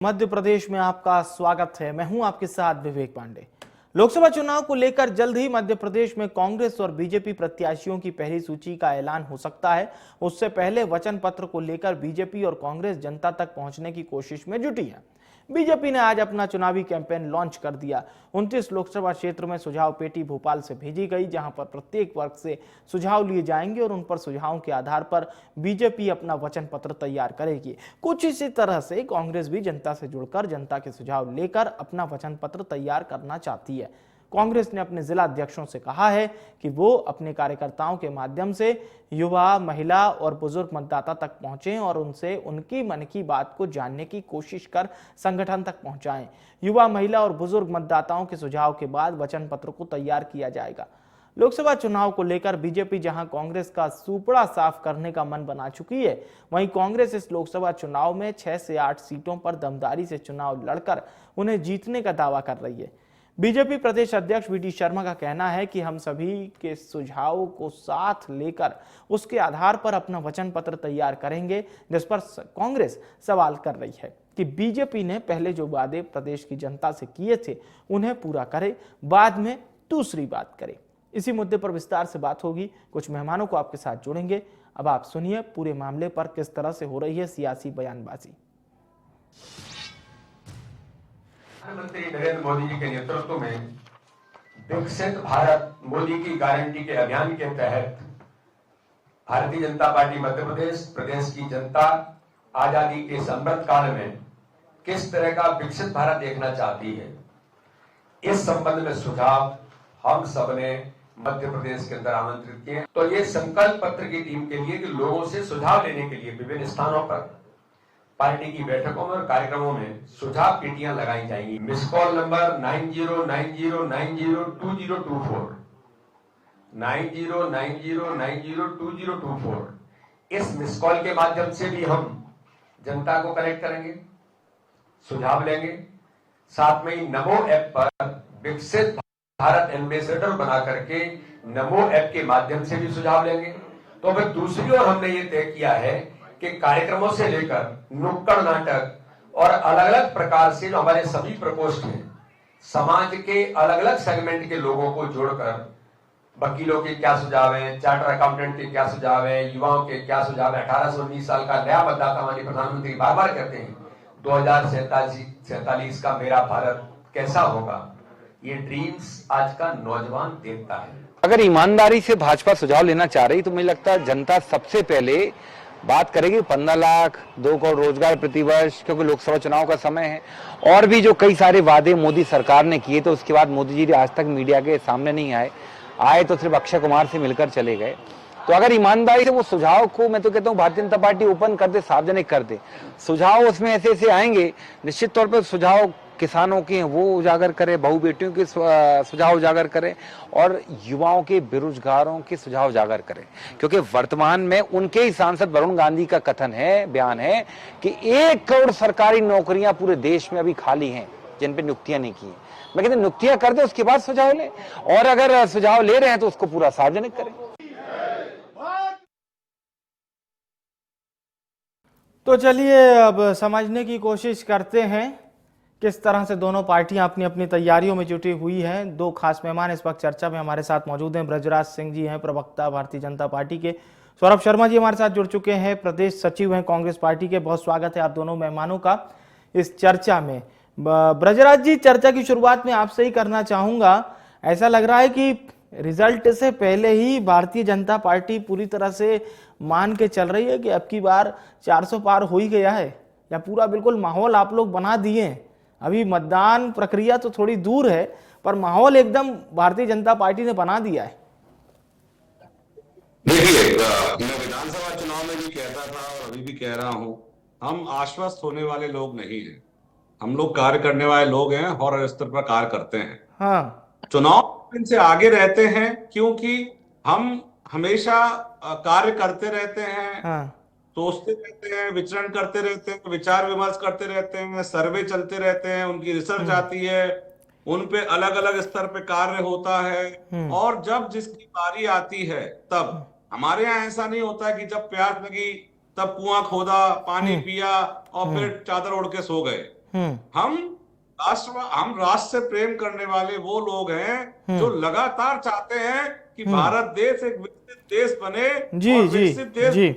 मध्य प्रदेश में आपका स्वागत है। मैं हूं आपके साथ विवेक पांडे। लोकसभा चुनाव को लेकर जल्द ही मध्य प्रदेश में कांग्रेस और बीजेपी प्रत्याशियों की पहली सूची का ऐलान हो सकता है। उससे पहले वचन पत्र को लेकर बीजेपी और कांग्रेस जनता तक पहुंचने की कोशिश में जुटी है। बीजेपी ने आज अपना चुनावी कैंपेन लॉन्च कर दिया। 29 लोकसभा क्षेत्र में सुझाव पेटी भोपाल से भेजी गई, जहां पर प्रत्येक वर्ग से सुझाव लिए जाएंगे और उन पर सुझावों के आधार पर बीजेपी अपना वचन पत्र तैयार करेगी। कुछ इसी तरह से कांग्रेस भी जनता से जुड़कर जनता के सुझाव लेकर अपना वचन पत्र तैयार करना चाहती है। कांग्रेस ने अपने जिला अध्यक्षों से कहा है कि वो अपने कार्यकर्ताओं के माध्यम से युवा, महिला और बुजुर्ग मतदाता तक पहुंचें और उनसे उनकी मन की बात को जानने की कोशिश कर संगठन तक पहुंचाएं। युवा, महिला और बुजुर्ग मतदाताओं के सुझाव के बाद वचन पत्र को तैयार किया जाएगा। लोकसभा चुनाव को लेकर बीजेपी जहां कांग्रेस का सुपड़ा साफ करने का मन बना चुकी है, वहीं कांग्रेस इस लोकसभा चुनाव में 6 से 8 सीटों पर दमदारी से चुनाव लड़कर उन्हें जीतने का दावा कर रही है। बीजेपी प्रदेश अध्यक्ष वी.डी. शर्मा का कहना है कि हम सभी के सुझावों को साथ लेकर उसके आधार पर अपना वचन पत्र तैयार करेंगे, जिस पर कांग्रेस सवाल कर रही है कि बीजेपी ने पहले जो वादे प्रदेश की जनता से किए थे उन्हें पूरा करे, बाद में दूसरी बात करे। इसी मुद्दे पर विस्तार से बात होगी। कुछ मेहमानों को आपके साथ जोड़ेंगे। अब आप सुनिए पूरे मामले पर किस तरह से हो रही है सियासी बयानबाजी। प्रधानमंत्री नरेंद्र मोदी जी के नेतृत्व में विकसित भारत मोदी की गारंटी के अभियान के तहत भारतीय जनता पार्टी मध्य प्रदेश की जनता आजादी के अमृत काल में किस तरह का विकसित भारत देखना चाहती है, इस संबंध में सुझाव हम सबने मध्य प्रदेश के अंदर आमंत्रित किए। तो ये संकल्प पत्र की टीम के लिए कि लोगों से सुझाव लेने के लिए विभिन्न स्थानों पर पार्टी की बैठकों में और कार्यक्रमों में सुझाव पेटियां लगाई जाएंगी। मिस कॉल नंबर 9090902024 9090902024 इस मिस कॉल के माध्यम से भी हम जनता को कनेक्ट करेंगे, सुझाव लेंगे। साथ में ही नमो ऐप पर विकसित भारत एम्बेसडर बना करके नमो ऐप के माध्यम से भी सुझाव लेंगे। तो फिर दूसरी ओर हमने ये तय किया है कि कार्यक्रमों से लेकर नुक्कड़ नाटक और अलग अलग प्रकार से जो हमारे सभी प्रकोष्ठ हैं, समाज के अलग अलग सेगमेंट के लोगों को जोड़कर वकीलों के क्या सुझाव हैं, चार्टर अकाउंटेंट के क्या सुझाव हैं, युवाओं के क्या सुझाव हैं। 18 से 19 साल का नया मतदाता माननीय प्रधानमंत्री बार बार कहते हैं 2047 का मेरा भारत कैसा होगा, ये ड्रीम्स आज का नौजवान देखता है। अगर ईमानदारी से भाजपा सुझाव लेना चाह रही तो मुझे लगता है जनता सबसे पहले बात करेगी 15 लाख 2 करोड़ रोजगार प्रतिवर्ष, क्योंकि लोकसभा चुनाव का समय है। और भी जो कई सारे वादे मोदी सरकार ने किए, तो उसके बाद मोदी जी आज तक मीडिया के सामने नहीं आए तो सिर्फ अक्षय कुमार से मिलकर चले गए। तो अगर ईमानदारी से वो सुझाव को, मैं तो कहता हूँ भारतीय जनता पार्टी ओपन कर दे, सार्वजनिक कर दे, सुझाव उसमें ऐसे ऐसे आएंगे, निश्चित तौर पर सुझाव किसानों के वो उजागर करे, बहु बेटियों के सुझाव उजागर करे और युवाओं के, बेरोजगारों के सुझाव उजागर करे। क्योंकि वर्तमान में उनके ही सांसद वरुण गांधी का कथन है, बयान है कि 1 करोड़ सरकारी नौकरियां पूरे देश में अभी खाली हैं जिन पे नियुक्तियां नहीं की हैं। मैं कहता हूं नियुक्तियां कर दे, उसके बाद सुझाव ले, और अगर सुझाव ले रहे हैं तो उसको पूरा सार्वजनिक करें। तो चलिए अब समझने की कोशिश करते हैं किस तरह से दोनों पार्टियां अपनी अपनी तैयारियों में जुटी हुई हैं। 2 खास मेहमान इस वक्त चर्चा में हमारे साथ मौजूद हैं। ब्रजराज सिंह जी हैं प्रवक्ता भारतीय जनता पार्टी के, सौरभ शर्मा जी हमारे साथ जुड़ चुके हैं, प्रदेश सचिव हैं कांग्रेस पार्टी के। बहुत स्वागत है आप दोनों मेहमानों का इस चर्चा में। ब्रजराज जी, चर्चा की शुरुआत में आपसे ही करना चाहूंगा। ऐसा लग रहा है कि रिजल्ट से पहले ही भारतीय जनता पार्टी पूरी तरह से मान के चल रही है कि अब की बार 400 पार हो ही गया है, या पूरा बिल्कुल माहौल आप लोग बना दिए हैं? अभी मतदान प्रक्रिया तो थोड़ी दूर है, पर माहौल एकदम भारतीय जनता पार्टी ने बना दिया है। देखिए, मैं विधानसभा चुनाव में भी कहता था और अभी भी कह रहा हूं, हम आश्वस्त होने वाले लोग नहीं हैं। हम लोग कार्य करने वाले लोग हैं और स्तर पर कार्य करते हैं। हाँ, चुनाव से आगे रहते हैं क्योंकि हम हमेशा कार्य करते रहते हैं। हाँ, सोचते रहते हैं, विचरण करते रहते हैं, विचार विमर्श करते रहते हैं, सर्वे चलते रहते हैं, उनकी रिसर्च आती है, उन पे अलग अलग स्तर पे कार्य होता है। और जब जिसकी बारी आती है तब हमारे यहाँ ऐसा नहीं होता कि जब प्यास लगी तब कुआं खोदा, पानी पिया और फिर चादर ओढ़ के सो गए। हम राष्ट्र से प्रेम करने वाले वो लोग हैं जो लगातार चाहते हैं कि भारत देश एक विकसित देश बने। जी और जी जी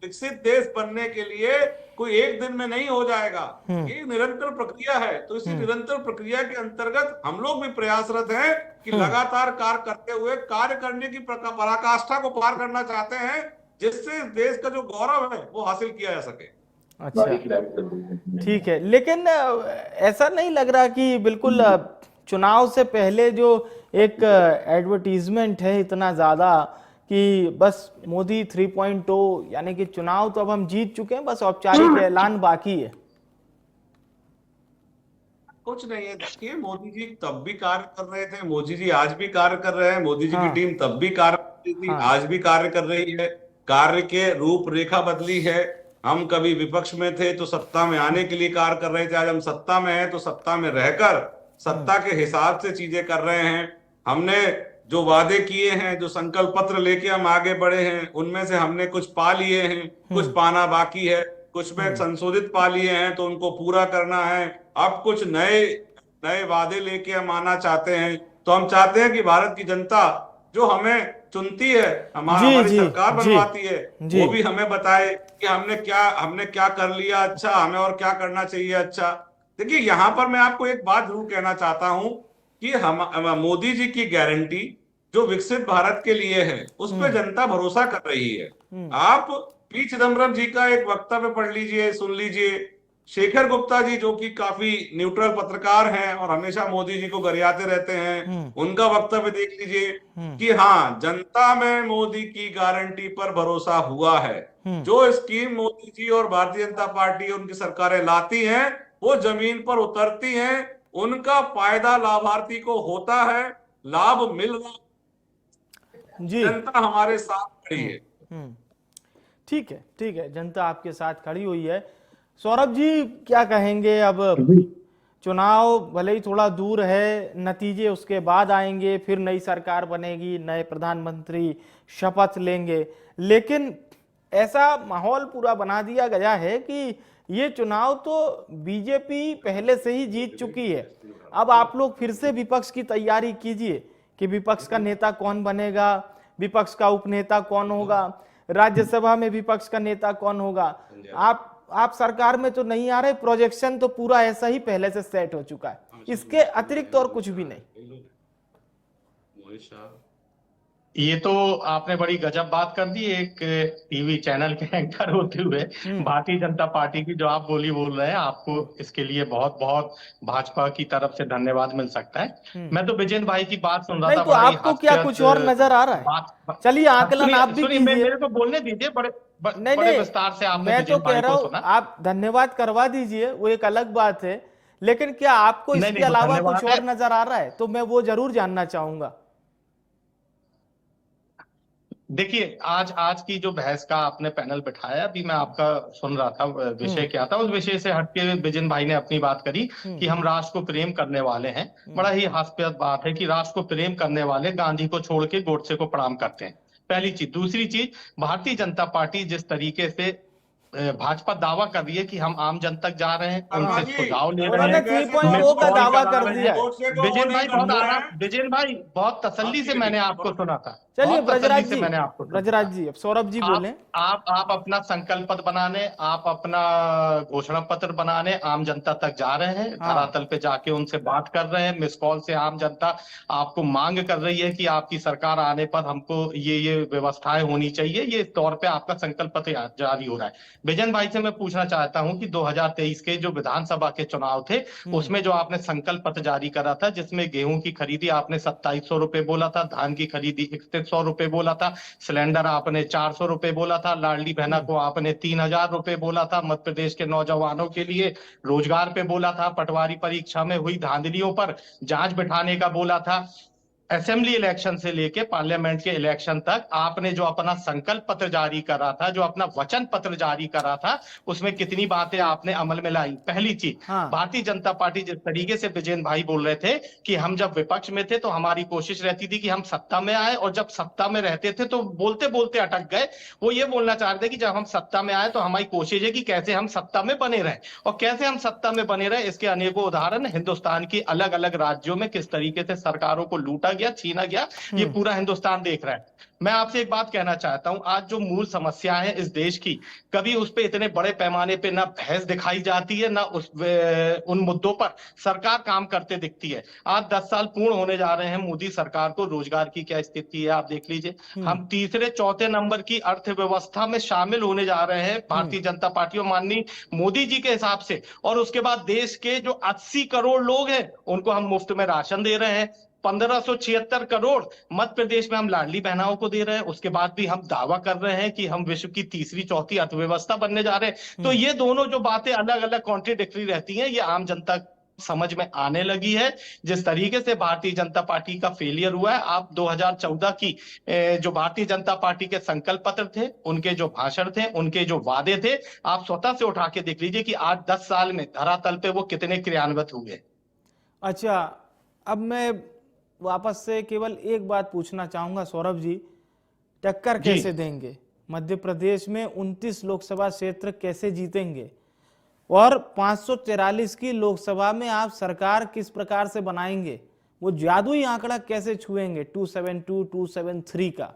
विकसित देश बनने के लिए कोई एक दिन में नहीं हो जाएगा, ये निरंतर प्रक्रिया है। तो इसी निरंतर प्रक्रिया के अंतर्गत हम लोग भी प्रयासरत हैं कि लगातार कार्य करते हुए कार्य करने की पराकाष्ठा को पार करना चाहते हैं, जिससे देश का जो गौरव है वो हासिल किया जा सके। अच्छा, ठीक है। लेकिन ऐसा नहीं लग रहा कि बिल्कुल चुनाव से पहले जो एक एडवर्टीजमेंट है इतना ज्यादा कि बस मोदी 3.0, यानी कि चुनाव तो अब हम जीत चुके हैं, बस औपचारिक ऐलान बाकी है। कुछ नहीं है, देखिए मोदी जी तब भी कार्य कर रहे थे, मोदी जी आज भी कार्य कर रहे हैं, मोदी जी की टीम तब भी कार्य कर रही थी, आज भी कार्य कर रही है। कार्य के रूपरेखा बदली है। हम कभी विपक्ष में थे तो सत्ता में आने के लिए कार्य कर रहे थे, आज हम सत्ता में हैं तो सत्ता में रहकर सत्ता के हिसाब से चीजें कर रहे हैं। हमने जो वादे किए हैं, जो संकल्प पत्र लेके हम आगे बढ़े हैं, उनमें से हमने कुछ पा लिए हैं, कुछ पाना बाकी है, कुछ में संशोधित पा लिए हैं तो उनको पूरा करना है। अब कुछ नए नए वादे लेके हम आना चाहते हैं। तो हम चाहते हैं कि भारत की जनता जो हमें चुनती है, हमारी सरकार बनवाती है, वो भी हमें बताए कि हमने क्या कर लिया अच्छा, हमें और क्या करना चाहिए अच्छा। देखिए यहाँ पर मैं आपको एक बात जरूर कहना चाहता हूं कि हम मोदी जी की गारंटी जो विकसित भारत के लिए है, उस पर जनता भरोसा कर रही है। आप पी चिदम्बरम जी का एक वक्तव्य पढ़ लीजिए, सुन लीजिए। शेखर गुप्ता जी जो कि काफी न्यूट्रल पत्रकार हैं और हमेशा मोदी जी को गरियाते रहते हैं, उनका वक्तव्य देख लीजिए कि हाँ, जनता में मोदी की गारंटी पर भरोसा हुआ है। जो स्कीम मोदी जी और भारतीय जनता पार्टी उनकी सरकारें लाती हैं वो जमीन पर उतरती हैं, उनका फायदा लाभार्थी को होता है, लाभ मिल रहा, जनता हमारे साथ खड़ी है। ठीक है, ठीक है, जनता आपके साथ खड़ी हुई है। सौरभ जी क्या कहेंगे? अब चुनाव भले ही थोड़ा दूर है, नतीजे उसके बाद आएंगे, फिर नई सरकार बनेगी, नए प्रधानमंत्री शपथ लेंगे, लेकिन ऐसा माहौल पूरा बना दिया गया है कि ये चुनाव तो बीजेपी पहले से ही जीत चुकी है। अब आप लोग फिर से विपक्ष की तैयारी कीजिए कि विपक्ष का नेता कौन बनेगा, विपक्ष का उपनेता कौन होगा, राज्यसभा में विपक्ष का नेता कौन होगा। आप सरकार में तो नहीं आ रहे, प्रोजेक्शन तो पूरा ऐसा ही पहले से सेट हो चुका है, इसके अतिरिक्त और कुछ भी नहीं। ये तो आपने बड़ी गजब बात कर दी, एक टीवी चैनल के एंकर होते हुए भारतीय जनता पार्टी की जो आप बोली बोल रहे हैं, आपको इसके लिए बहुत बहुत भाजपा की तरफ से धन्यवाद मिल सकता है। मैं तो विजेंद्र भाई की बात सुन रहा था, तो आपको क्या कुछ और नजर आ रहा है? चलिए आकलन आप भी कीजिए, मेरे को बोलने दीजिए, बड़े विस्तार से आपने मैं तो कह रहा हूँ आप धन्यवाद करवा दीजिए, वो एक अलग बात है, लेकिन क्या आपको इसके अलावा कुछ और नजर आ रहा है? तो मैं वो जरूर जानना चाहूंगा। देखिए आज की जो बहस का आपने पैनल बिठाया, अभी मैं आपका सुन रहा था, विषय क्या था, उस विषय से हटके विजेंद्र भाई ने अपनी बात करी कि हम राष्ट्र को प्रेम करने वाले हैं। बड़ा ही हास्यास्पद बात है कि राष्ट्र को प्रेम करने वाले गांधी को छोड़ के गोडसे को प्रणाम करते हैं, पहली चीज। दूसरी चीज, भारतीय जनता पार्टी जिस तरीके से भाजपा दावा कर रही है कि हम आम जन तक जा रहे हैं, उनसे सुझाव ले रहे हैं, 3.0 का दावा कर दिया। विजेंद्र भाई बहुत तसल्ली से मैंने आपको सुना था। चलिए ब्रजराज जी, अब सौरभ जी बोले। आप अपना संकल्प पत्र बनाने, आप अपना घोषणा पत्र बनाने आम जनता तक जा रहे हैं, धरातल पे जाके उनसे बात कर रहे हैं। मिस कॉल से आम जनता आपको मांग कर रही है कि आपकी सरकार आने पर हमको ये व्यवस्थाएं होनी चाहिए, ये तौर पे आपका संकल्प पत्र जारी हो रहा है। विजन भाई से मैं पूछना चाहता हूं कि 2023 के जो विधानसभा के चुनाव थे, उसमें जो आपने संकल्प पत्र जारी करा था, जिसमें गेहूं की खरीदी आपने 2700 रुपए बोला था, धान की खरीदी 3100 रुपए बोला था, सिलेंडर आपने 400 रुपए बोला था, लाडली बहना को आपने 3000 रुपए बोला था, मध्य प्रदेश के नौजवानों के लिए रोजगार पे बोला था, पटवारी परीक्षा में हुई धांधलियों पर जांच बिठाने का बोला था, असेंबली इलेक्शन से लेके पार्लियामेंट के इलेक्शन तक आपने जो अपना संकल्प पत्र जारी करा था, जो अपना वचन पत्र जारी करा था, उसमें कितनी बातें आपने अमल में लाई। पहली चीज, हाँ। भारतीय जनता पार्टी जिस तरीके से विजेंद्र भाई बोल रहे थे कि हम जब विपक्ष में थे तो हमारी कोशिश रहती थी कि हम सत्ता में आए, और जब सत्ता में रहते थे तो बोलते बोलते अटक गए। वो ये बोलना चाह रहे थे कि जब हम सत्ता में आए तो हमारी कोशिश है कि कैसे हम सत्ता में बने रहे, और कैसे हम सत्ता में बने रहे इसके अनेकों उदाहरण हिंदुस्तान की अलग अलग राज्यों में किस तरीके से सरकारों को लूटा गया, छीना गया, ये पूरा हिंदुस्तान देख रहा है। मैं आपसे एक बात कहना चाहता हूं, आज जो मूल समस्या है इस देश की, कभी उस पे इतने बड़े पैमाने पे ना बहस दिखाई जाती है, ना उन मुद्दों पर सरकार काम करते दिखती है। आज 10 साल पूर्ण होने जा रहे हैं मोदी सरकार को, रोजगार की क्या स्थिति है आप देख लीजिए। हम तीसरे चौथे नंबर की अर्थव्यवस्था में शामिल होने जा रहे हैं भारतीय जनता पार्टी और माननीय मोदी जी के हिसाब से। और उसके बाद देश के जो 80 करोड़ लोग हैं उनको हम मुफ्त में राशन दे रहे हैं। 1576 करोड़ मध्य प्रदेश में हम लाडली बहनाओं को दे रहे हैं। उसके बाद भी हम दावा कर रहे हैं कि हम विश्व की तीसरी चौथी अर्थव्यवस्था बनने जा रहे हैं। तो ये दोनों जो बातें अलग अलग कॉन्ट्रडिक्टरी रहती हैं, ये आम जनता समझ में आने लगी है। जिस तरीके से भारतीय जनता पार्टी का फेलियर हुआ है, आप 2014 की जो भारतीय जनता पार्टी के संकल्प पत्र थे, उनके जो भाषण थे, उनके जो वादे थे, आप स्वतः से उठा के देख लीजिए कि आज 10 साल में धरातल पे वो कितने क्रियान्वित हुए। अच्छा, अब मैं वापस से केवल एक बात पूछना चाहूंगा सौरभ जी, टक्कर कैसे देंगे मध्य प्रदेश में? 29 लोकसभा क्षेत्र कैसे जीतेंगे? और 543 की लोकसभा में आप सरकार किस प्रकार से बनाएंगे? वो जादुई आंकड़ा कैसे छुएंगे 272, 273 का?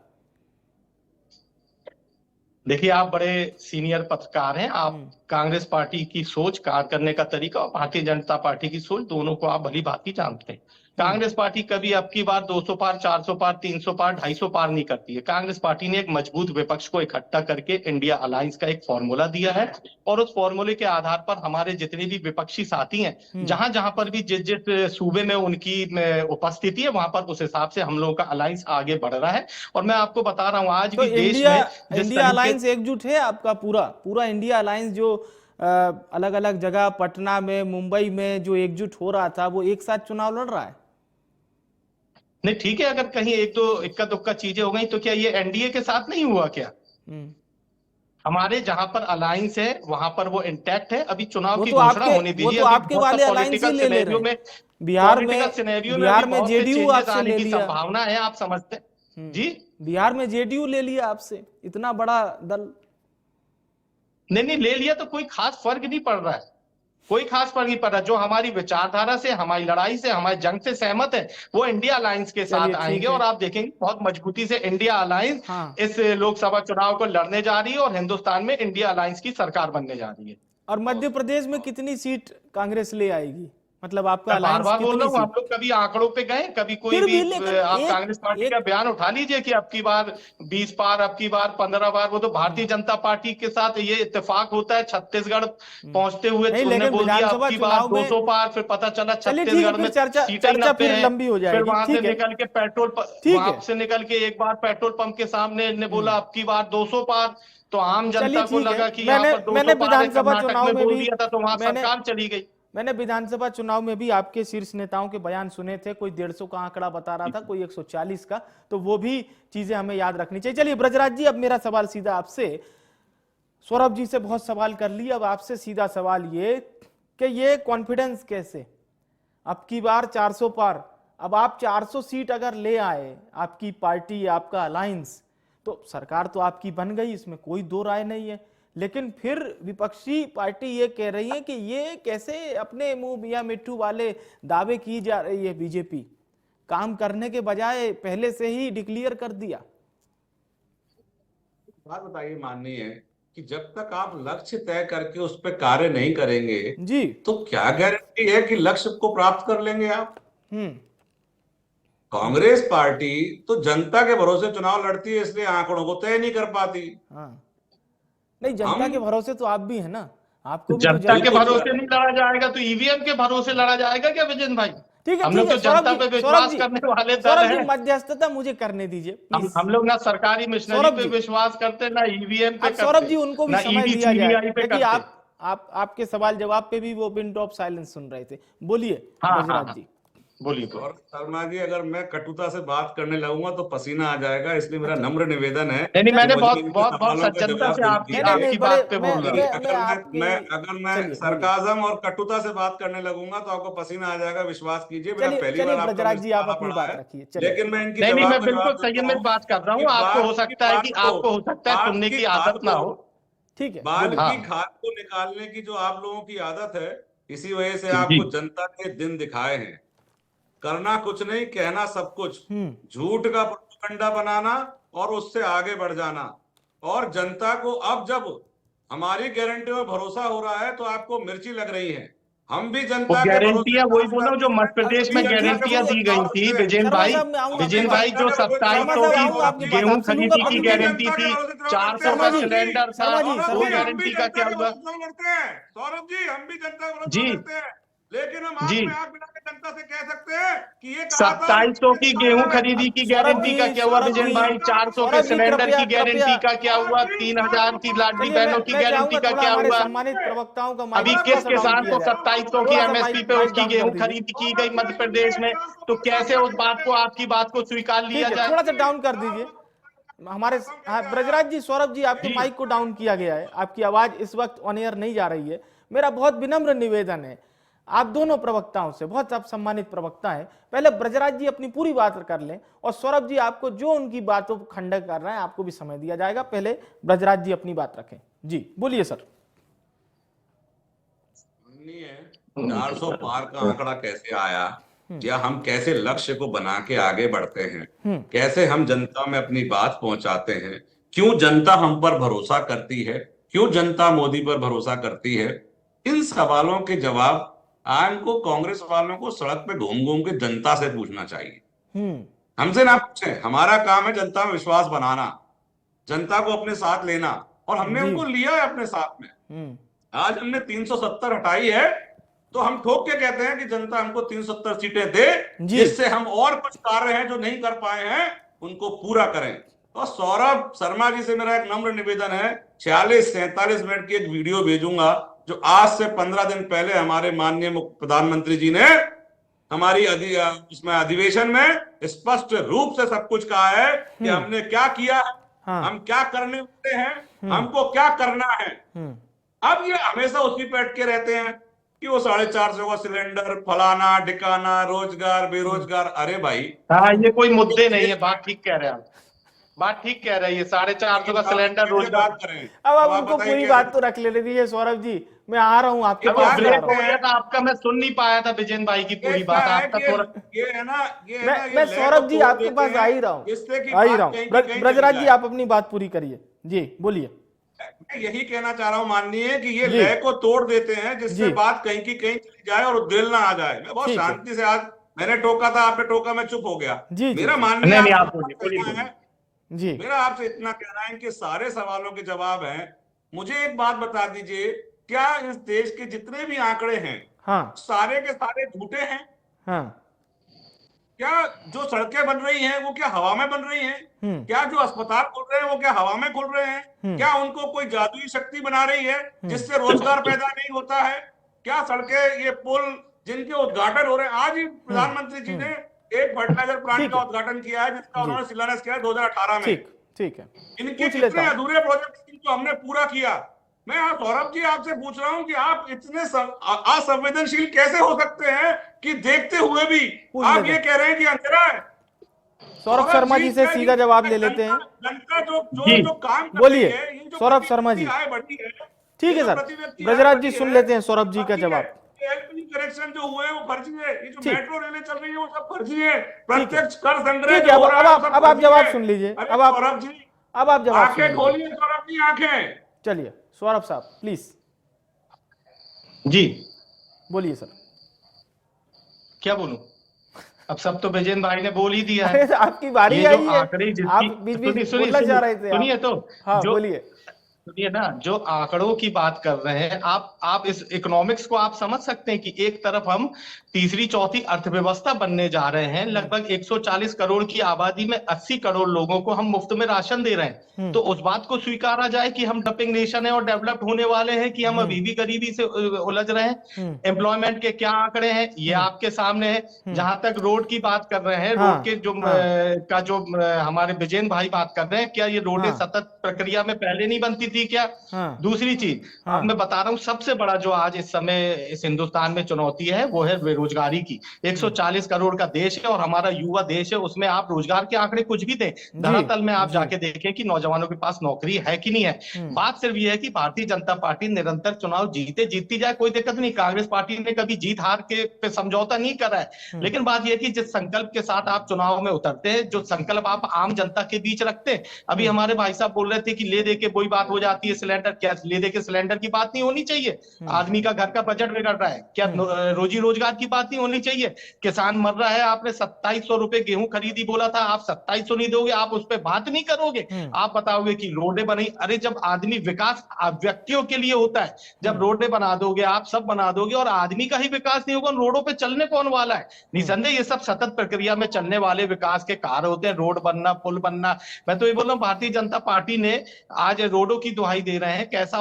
देखिए, आप बड़े सीनियर पत्रकार हैं, आप कांग्रेस पार्टी की सोच, कार्य करने का तरीका और भारतीय जनता पार्टी की सोच, दोनों को आप भली भांति जानते हैं। कांग्रेस पार्टी कभी अब की बार 200 पार, 400 पार, 300 पार, 250 पार नहीं करती है। कांग्रेस पार्टी ने एक मजबूत विपक्ष को इकट्ठा करके इंडिया अलायंस का एक फॉर्मूला दिया है, और उस फॉर्मूले के आधार पर हमारे जितने भी विपक्षी साथी हैं, जहां जहां पर भी जिस जिस सूबे में उनकी उपस्थिति है, वहां पर उस हिसाब से हम लोगों का अलायंस आगे बढ़ रहा है। और मैं आपको बता रहा हूं, आज तो भी देश में इंडिया अलायंस एकजुट है आपका? पूरा इंडिया अलायंस जो अलग अलग जगह, पटना में, मुंबई में जो एकजुट हो रहा था, वो एक साथ चुनाव लड़ रहा है? नहीं, ठीक है, अगर कहीं एक दो इक्का दुक्का चीजें हो गई तो क्या ये एनडीए के साथ नहीं हुआ क्या? हमारे जहां पर अलायंस है वहां पर वो इंटैक्ट है। अभी चुनाव की घोषणा होने दीजिए। वो तो आपके वाले अलायंस ही ले रहे हैं। बिहार में जेडीयू आपसे ले लिया, संभावना है, आप समझते हैं जी? बिहार में जेडीयू ले लिया आपसे, इतना बड़ा दल। नहीं, ले लिया तो कोई खास फर्क नहीं पड़ रहा है, कोई खास फर्क नहीं पड़ रहा। जो हमारी विचारधारा से, हमारी लड़ाई से, हमारे जंग से सहमत है, वो इंडिया अलायंस के साथ आएंगे, और आप देखेंगे बहुत मजबूती से इंडिया अलायंस इस लोकसभा चुनाव को लड़ने जा रही है, और हिंदुस्तान में इंडिया अलायंस की सरकार बनने जा रही है। और मध्य प्रदेश में कितनी सीट कांग्रेस ले आएगी? मतलब आपका बार बार बोल रहा हूँ, हम लोग कभी आंकड़ों पे गए, कभी कोई भी आप कांग्रेस पार्टी का बयान उठा लीजिए कि अब की बार 20 पार, अब की बार 15 बार। वो तो भारतीय जनता पार्टी के साथ ये इत्तेफाक होता है। छत्तीसगढ़ पहुंचते हुए उन्होंने बोल दिया अब की बार 200 पार, फिर पता चला छत्तीसगढ़ में चर्चा फिर लंबी हो जाएगी। फिर वहां से निकल के वहां से निकल के एक बार पेट्रोल पंप के सामने ने बोला अब की बार 200 पार। तो आम जनता को लगा कि यहाँ पर 200 पार है, कर्नाटक में बोल दिया था तो वहां सरकार चली गई। मैंने विधानसभा चुनाव में भी आपके शीर्ष नेताओं के बयान सुने थे, कोई 150 का आंकड़ा बता रहा था, कोई 140 का, तो वो भी चीजें हमें याद रखनी चाहिए। चलिए ब्रजराज जी, अब मेरा सवाल सीधा आपसे, सौरभ जी से बहुत सवाल कर लिया, अब आपसे सीधा सवाल ये कि ये कॉन्फिडेंस कैसे, अब की बार 400 पार, अब आप 400 सीट अगर ले आए, आपकी पार्टी, आपका अलायंस, तो सरकार तो आपकी बन गई, इसमें कोई दो राय नहीं है। लेकिन फिर विपक्षी पार्टी ये कह रही है कि ये कैसे अपने मुंह मियां मिट्ठू वाले दावे की जा रही है, बीजेपी काम करने के बजाय पहले से ही डिक्लेयर कर दिया। बात बताइए माननीय, कि जब तक आप लक्ष्य तय करके उस पर कार्य नहीं करेंगे जी, तो क्या गारंटी है कि लक्ष्य को प्राप्त कर लेंगे आप? कांग्रेस पार्टी तो जनता के भरोसे चुनाव लड़ती है, इसलिए आंकड़ों को तय नहीं कर पाती। नहीं, जनता के भरोसे तो आप भी है ना, आपको भी जनता के भरोसे नहीं लड़ा जाएगा तो ईवीएम के भरोसे लड़ा जाएगा क्या विजेंद्र भाई? ठीक है, हम लोग तो जनता पे विश्वास करने वाले दल हैं। मध्यस्थता मुझे करने दीजिए। हम लोग ना सरकारी मशीनरी पे विश्वास करते, ना ईवीएम पे करते। सौरभ जी, उनको भी समय दिया जाए, क्योंकि आपके सवाल जवाब पे भी वो विंडो ऑफ साइलेंस सुन रहे थे। बोलिए गुजरात जी। बोलिए। और शर्मा जी, अगर मैं कटुता से बात करने लगूंगा तो पसीना आ जाएगा, इसलिए मेरा नम्र निवेदन है नहीं, मैंने कि बहुत मुझे इनके बहुत बहुत सवालों का सज्जनता जवाब से दीजिए। आपकी बात पे बोल रहा हूँ। अगर मैं चलिए, सरकाजम और कटुता से बात करने लगूंगा तो आपको पसीना आ जाएगा, विश्वास कीजिए। मेरा चलिए पहली चलिए बार आपका ब्रजराज जी, आप मिर्ची अपनी पड़ा बात है, रखिए, चलिए। लेकिन मैं इनकी नहीं, जवाब मैं का बिल्कुल जवाब देता संयम हूँ में बात कर रहा कि हूँ। आपको हो बाल की सकता है खाल कि को, आपको हो सकता है बाल सुनने की की खाल आदत ना को, हो। ठीक है, बाल बोलिए। हाँ की खाल को निकालने की जो आप लोगों की आदत है, इसी वजह से जी। आपको जनता ने दिन दिखाए हैं। करना कुछ नहीं, कहना सब कुछ, हम्म झूठ का प्रोपेगेंडा बनाना और उससे आगे बढ़ जाना। और जनता को अब जब हमारी गारंटी में भरोसा हो रहा है तो आपको मिर्ची लग रही है। हम भी वो जनता के भरोसे गारंटियां वही काम बोलो करते जो हैं, मध्य प्रदेश हम में भी जनता के गारंटियां दी भरोसे गई काम थी करते हैं। विजेन शर्मा भाई। साहब, मैं आऊंगा विजेन आपके भाई, पास। जो शर्मा 2700 साहब, की आऊंगा आपके पास, गेहूं आप खरीदी सुनूंगा की हम पूरी भी बात। गारंटी जनता के थी, भरोसे काम करते हैं 400 का शर्मा जी, सौरभ जी। सिलेंडर था, शर्मा जी, सौरभ वो शर्मा जी, जी, हम भी गारंटी का जनता क्या के हुआ? भरोसे काम करते हैं सौरभ जी, हम भी जनता के भरोसे जी काम करते हैं। लेकिन हम जी। आंख में आंख मिला के जनता से कह सकते हैं कि ये कहा था 2700 की गेहूं खरीदी की सौरभ गारंटी का जी, क्या हुआ सौरभ विजेन जी, भाई? 400 के सौरभ जी, सिलेंडर कृपया की कृपया। गारंटी का क्या हुआ? 3000 की लाडली चलिए, बहनों की मैं गारंटी चाहूंगा का थोड़ा क्या हमारे हुआ? सम्मानित प्रवक्ताओं का माइक अभी थोड़ा किस सा डाउन किसान किया को जाए। 2700 की थोड़ा सा एमएसपी माइक पे माइक उसकी डाउन कर गेहूं दीजिए। खरीद की गई मध्य प्रदेश में, तो कैसे उस बात को, आपकी बात को स्वीकार लिया ठीक है, जाए? थोड़ा सा डाउन कर दीजिए हमारे। हाँ, ब्रजराज जी, सौरभ जी, आपके जी माइक को डाउन किया गया है, आपकी आवाज इस वक्त ऑन एयर नहीं जा रही है। मेरा बहुत विनम्र निवेदन है आप दोनों प्रवक्ताओं से, बहुत आप सम्मानित प्रवक्ता हैं, पहले ब्रजराज जी अपनी पूरी बात कर लें, और सौरभ जी आपको जो उनकी बातों को खंडन कर रहे हैं आपको भी समय दिया जाएगा। पहले ब्रजराज जी अपनी बात रखें। जी बोलिए सर। 400 पार का आंकड़ा कैसे आया, या हम कैसे लक्ष्य को बना के आगे बढ़ते हैं, कैसे हम जनता में अपनी बात पहुंचाते हैं, क्यों जनता हम पर भरोसा करती है, क्यों जनता मोदी पर भरोसा करती है, इन सवालों के जवाब हमको कांग्रेस वालों को सड़क पे घूम घूम के जनता से पूछना चाहिए। हमसे ना पूछें, हमारा काम है जनता में विश्वास बनाना, जनता को अपने साथ लेना, और हमने जी। उनको लिया है अपने साथ में। आज हमने 370 हटाई है तो हम ठोक के कहते हैं कि जनता हमको 370 सीटें दे, जिससे हम और कुछ कार्य हैं जो नहीं कर पाए हैं उनको पूरा करें। और सौरभ शर्मा जी से मेरा एक नम्र निवेदन है, 46-47 मिनट की एक वीडियो भेजूंगा जो आज से 15 दिन पहले हमारे माननीय प्रधानमंत्री जी ने हमारी इसमें अधिवेशन में स्पष्ट रूप से सब कुछ कहा है कि हमने क्या किया है, हम क्या करने वाले हैं, हमको क्या करना है। अब ये हमेशा उसी पे अटके रहते हैं कि वो 450 का सिलेंडर, फलाना ढिकाना, रोजगार, बेरोजगार। अरे भाई, हाँ, ये कोई मुद्दे नहीं है, बात ठीक कह रहे हैं आप, बात ठीक कह रहे हैं। ये 450 का सिलेंडर रोजगार। अब आप उनको पूरी बात तो रख ले दीजिए सौरभ जी, मैं आ रहा हूँ आपके पास। ब्रेक हो गया था आपका, मैं सुन नहीं पाया था विजेन भाई की पूरी बात। आपका थोड़ा ये है ना, मैं सौरभ जी आपके पास आ ही रहा हूँ। ब्रजराज जी आप अपनी बात पूरी करिए। जी बोलिए। मैं यही कहना चाह रहा हूं माननीय कि ये लय को तोड़ देते हैं जिससे बात कहीं की कहीं चली जाए और दिल ना आ जाए। मैं बहुत शांति से, आज मैंने टोका था, आपने टोका, मैं चुप हो गया। मेरा माननीय जी, मेरा आपसे इतना कहना है कि सारे सवालों के जवाब हैं। मुझे एक बात बता दीजिए, क्या इस देश के जितने भी आंकड़े हैं सारे के सारे झूठे हैं? क्या जो सड़कें बन रही हैं वो क्या हवा में बन रही हैं? क्या जो अस्पताल खुल रहे हैं वो क्या हवा में खुल रहे हैं? क्या उनको कोई जादुई शक्ति बना रही है जिससे रोजगार पैदा नहीं होता है? क्या सड़कें, ये पुल जिनके उद्घाटन हो रहे हैं, आज ही प्रधानमंत्री जी ने एक फर्टिलाइजर प्लांट का उद्घाटन किया है जिसका उन्होंने शिलान्यास किया 2018 में। ठीक है, इनके कितने अधूरे प्रोजेक्ट जिनको हमने पूरा किया। मैं सौरभ जी आपसे पूछ रहा हूं कि आप इतने असंवेदनशील कैसे हो सकते हैं कि देखते हुए भी आप ये कह रहे हैं कि अंधेरा है। सौरभ शर्मा जी से सीधा जवाब ले लेते हैं। जनता जो काम बोलिए सौरभ शर्मा जी। ठीक है सर, ब्रजराज जी सुन लेते हैं सौरभ जी का जवाब। एलपीजी कनेक्शन जो हुए हैं वो फर्जी है, ये जो मेट्रो रेलें चल रही है वो सब फर्जी है, प्रत्यक्ष कर संग्रह जो हो रहा है अब आप जवाब सुन लीजिए। अब आप सौरभ जी, अब आप जवाब आंखें खोलिए सौरभ जी, आंखें। चलिए सौरभ साहब प्लीज। जी बोलिए सर। क्या बोलूं? अब सब तो विजेन भाई ने बोल ही दिया है। आपकी बारी आई है, आंकड़े आप बीच बीच बोलना चाह रहे थे। सुनिए तो, हाँ बोलिए। सुनिए ना, जो आंकड़ों की बात कर रहे हैं आप इस इकोनॉमिक्स को आप समझ सकते हैं कि एक तरफ हम तीसरी चौथी अर्थव्यवस्था बनने जा रहे हैं, लगभग 140 करोड़ की आबादी में 80 करोड़ लोगों को हम मुफ्त में राशन दे रहे हैं। तो उस बात को स्वीकारा जाए कि हम डेवलपिंग नेशन है और डेवलप्ड होने वाले हैं, कि हम अभी भी गरीबी से उलझ रहे हैं। एम्प्लॉयमेंट के क्या आंकड़े हैं ये आपके सामने है। जहां तक रोड की बात कर रहे हैं, रोड के जो हमारे विजेंद्र भाई बात कर रहे हैं, क्या ये रोडें सतत प्रक्रिया में पहले नहीं बनती थी क्या? दूसरी चीज अब मैं बता रहा हूँ, सबसे बड़ा जो आज इस समय इस हिंदुस्तान में चुनौती है वो है बेरोजगारी की। 140 करोड़ का देश है और हमारा युवा देश है, उसमें आप रोजगार के आंकड़े कुछ भी दें, धरातल में आप जाके देखें कि नौजवानों के पास नौकरी है कि नहीं है। बात सिर्फ ये है कि भारतीय जनता पार्टी निरंतर चुनाव जीतती जाए, कोई दिक्कत नहीं। कांग्रेस पार्टी ने कभी जीत हार के पे समझौता नहीं करा है, लेकिन बात यह कि जिस संकल्प के साथ आप चुनाव में उतरते हैं, जो संकल्प आप आम जनता के बीच रखते हैं। अभी हमारे भाई साहब बोल रहे थे कि ले दे के वही बात हो जाती है, सिलेंडर क्या ले दे के सिलेंडर की बात नहीं होनी चाहिए। आदमी का घर का बजट बिगड़ रहा है, क्या रोजी रोजगार की बात नहीं होनी चाहिए? किसान मर रहा है, आपने 2700 रुपए गेहूं खरीदी बोला था, आप 2700 नहीं दोगे, आप उस पर बात नहीं करोगे। आप बताओगे कि रोडें बनी। अरे जब आदमी विकास व्यक्तियों के लिए होता है, जब रोडें बना दोगे, आप सब बना दोगे और आदमी का ही विकास नहीं होगा, रोडों पे चलने कौन वाला है? निसंदेह ये सब सतत प्रक्रिया में चलने वाले विकास के कार्य होते हैं, रोड बनना, पुल बनना। मैं तो ये बोल रहा हूँ, भारतीय जनता पार्टी ने आज रोडों की दुहाई दे रहे हैं। कैसा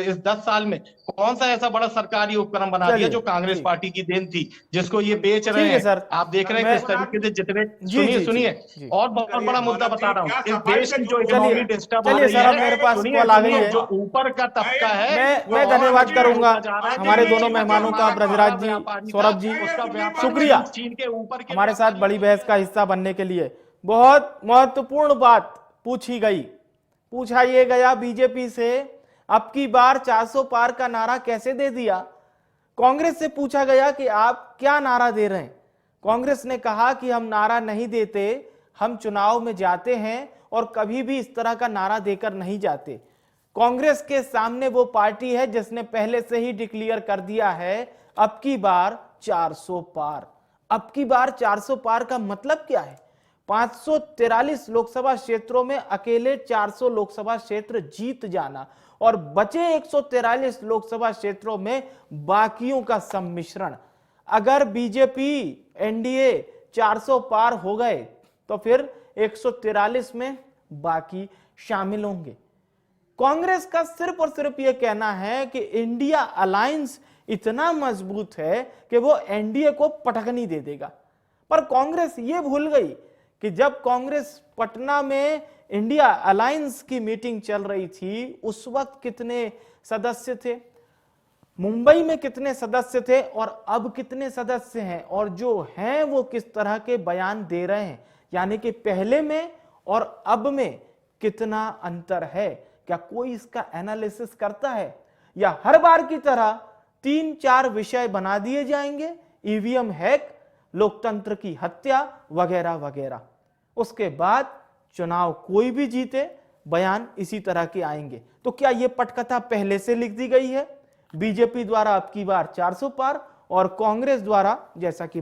इस 10 साल में कौन सा ऐसा बड़ा सरकारी उपक्रम बना दिया जो कांग्रेस पार्टी की देन थी, जिसको ये बेच रहे हैं? सर, आप देख रहे हैं किस तरीके से जितने सुनिए और बहुत बड़ा मुद्दा बता रहा हूँ, इस देश की जो इकोनॉमी डिस्टर्ब हो रही है, मेरे पास कॉल आ गई है, जो ऊपर का तबका है, मैं धन्यवाद करूंगा हमारे दोनों मेहमानों का, ब्रजराज जी, सौरभ जी, शुक्रिया चीन के ऊपर हमारे साथ बड़ी बहस का हिस्सा बनने के लिए। बहुत महत्वपूर्ण बात पूछी गई, पूछा ये गया बीजेपी से, अब की बार 400 पार का नारा कैसे दे दिया? कांग्रेस से पूछा गया कि आप क्या नारा दे रहे हैं? कांग्रेस ने कहा कि हम नारा नहीं देते, हम चुनाव में जाते हैं और कभी भी इस तरह का नारा देकर नहीं जाते। कांग्रेस के सामने वो पार्टी है जिसने पहले से ही डिक्लेयर कर दिया है अब की बार 400 पार। अब की बार 400 पार का मतलब क्या है? 543 लोकसभा क्षेत्रों में अकेले 400 लोकसभा क्षेत्र जीत जाना और बचे 143 लोकसभा क्षेत्रों में बाकियों का सम्मिश्रण। अगर बीजेपी एनडीए 400 पार हो गए तो फिर 143 में बाकी शामिल होंगे। कांग्रेस का सिर्फ और सिर्फ यह कहना है कि इंडिया अलायंस इतना मजबूत है कि वो एनडीए को पटकनी दे देगा। पर कांग्रेस ये भूल गई कि जब कांग्रेस पटना में इंडिया अलायंस की मीटिंग चल रही थी, उस वक्त कितने सदस्य थे, मुंबई में कितने सदस्य थे और अब कितने सदस्य हैं, और जो हैं वो किस तरह के बयान दे रहे हैं, यानी कि पहले में और अब में कितना अंतर है? क्या कोई इसका एनालिसिस करता है, या हर बार की तरह 3-4 विषय बना दिए जाएंगे, ईवीएम हैक, लोकतंत्र की हत्या वगैरह वगैरह, उसके बाद चुनाव कोई भी जीते बयान इसी तरह के आएंगे? तो क्या यह पटकथा पहले से लिख दी गई है? बीजेपी द्वारा अब की बार 400 पार और कांग्रेस द्वारा, जैसा कि